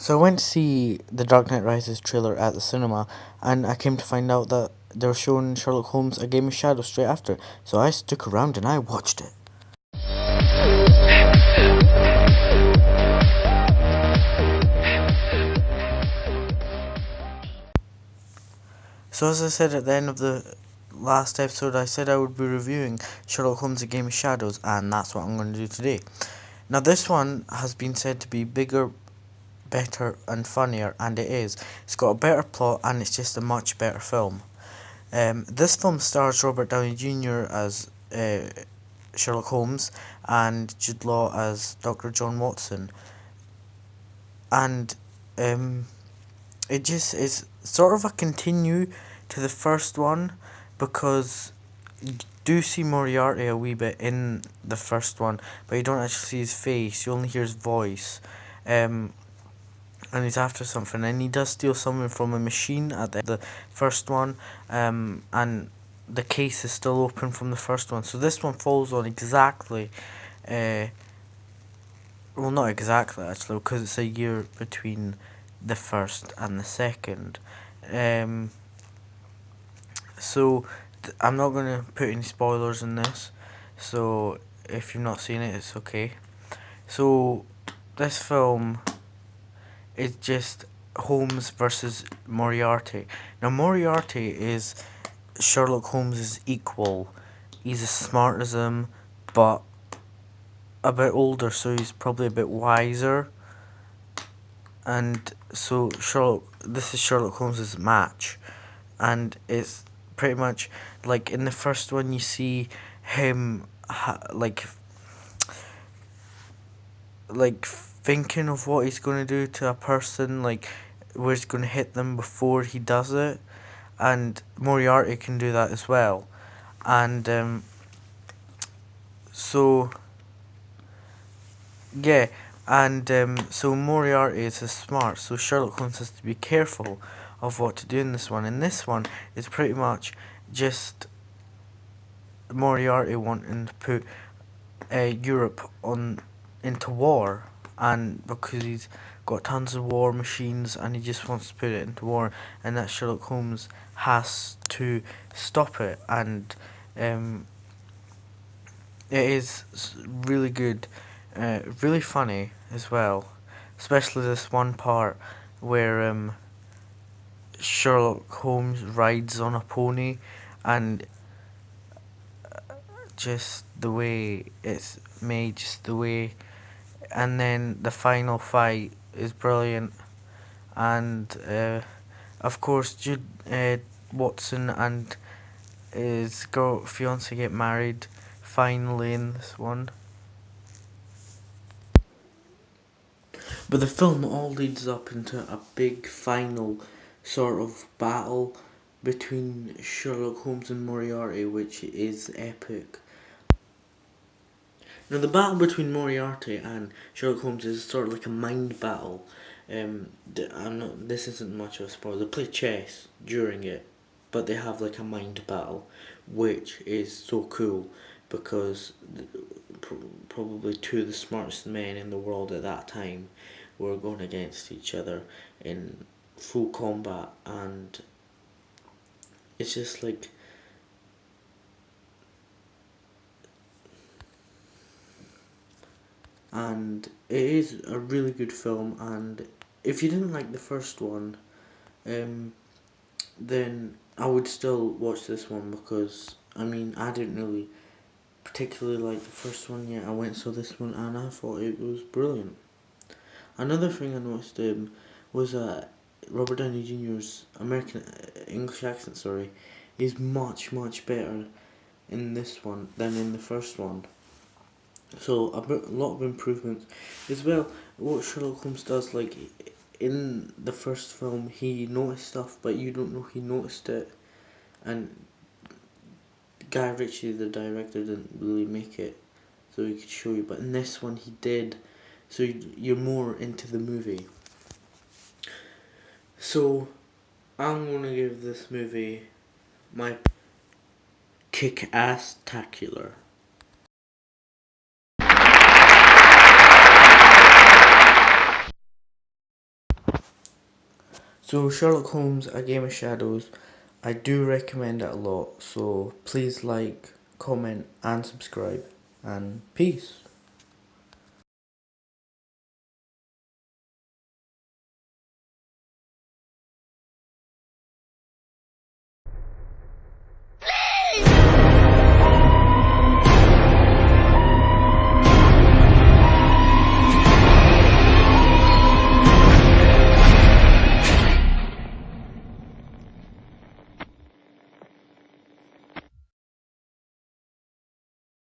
So I went to see the Dark Knight Rises trailer at the cinema, and I came to find out that they were showing Sherlock Holmes: A Game of Shadows straight after. So I stuck around and I watched it. So as I said at the end of the last episode, I said I would be reviewing Sherlock Holmes: A Game of Shadows, and that's what I'm going to do today. Now this one has been said to be bigger, better and funnier, and it is. It's got a better plot and it's just a much better film. This film stars Robert Downey Jr. as Sherlock Holmes and Jude Law as Dr. John Watson, and um, it just is sort of a continue to the first one, because you do see Moriarty a wee bit in the first one, but you don't actually see his face. You only hear his voice. And he's after something, and he does steal something from a machine at the first one, and the case is still open from the first one. So this one follows on exactly, uh, well, not exactly actually, because it's a year between the first and the second. Um, so I'm not gonna put any spoilers in this. So if you've not seen it, it's okay. So this film is just Holmes versus Moriarty. Now Moriarty is Sherlock Holmes' equal. He's as smart as him, but a bit older, so he's probably a bit wiser. And so this is Sherlock Holmes' match, and it's pretty much like in the first one you see him like thinking of what he's going to do to a person, like where he's going to hit them before he does it, and Moriarty can do that as well. And so yeah, and so Moriarty is smart, so Sherlock Holmes has to be careful of what to do in this one. In this one, it's pretty much just Moriarty wanting to put Europe on into war, and because he's got tons of war machines and he just wants to put it into war, and that Sherlock Holmes has to stop it. And it is really good, really funny as well, especially this one part where Sherlock Holmes rides on a pony, and just the way it's made, just the way, and then the final fight is brilliant. And of course, Jude Watson and his fiance get married finally in this one. But the film all leads up into a big final sort of battle between Sherlock Holmes and Moriarty, which is epic. Now, the battle between Moriarty and Sherlock Holmes is sort of like a mind battle. This isn't much of a spoiler. They play chess during it, but they have like a mind battle, which is so cool because probably two of the smartest men in the world at that time were going against each other in full combat, and it's just like, and it is a really good film. And if you didn't like the first one, then I would still watch this one, because I mean I didn't really particularly like the first one yet. I went and saw this one and I thought it was brilliant. Another thing I noticed was Robert Downey Jr.'s American English accent, sorry, is much better in this one than in the first one. So a lot of improvements as well. What Sherlock Holmes does, like in the first film, he noticed stuff, but you don't know he noticed it, and Guy Ritchie, the director, didn't really make it so he could show you. But in this one, he did, so you're more into the movie. So I'm gonna give this movie my kick-ass-tacular. So Sherlock Holmes, A Game of Shadows, I do recommend it a lot, so please like, comment and subscribe, and peace.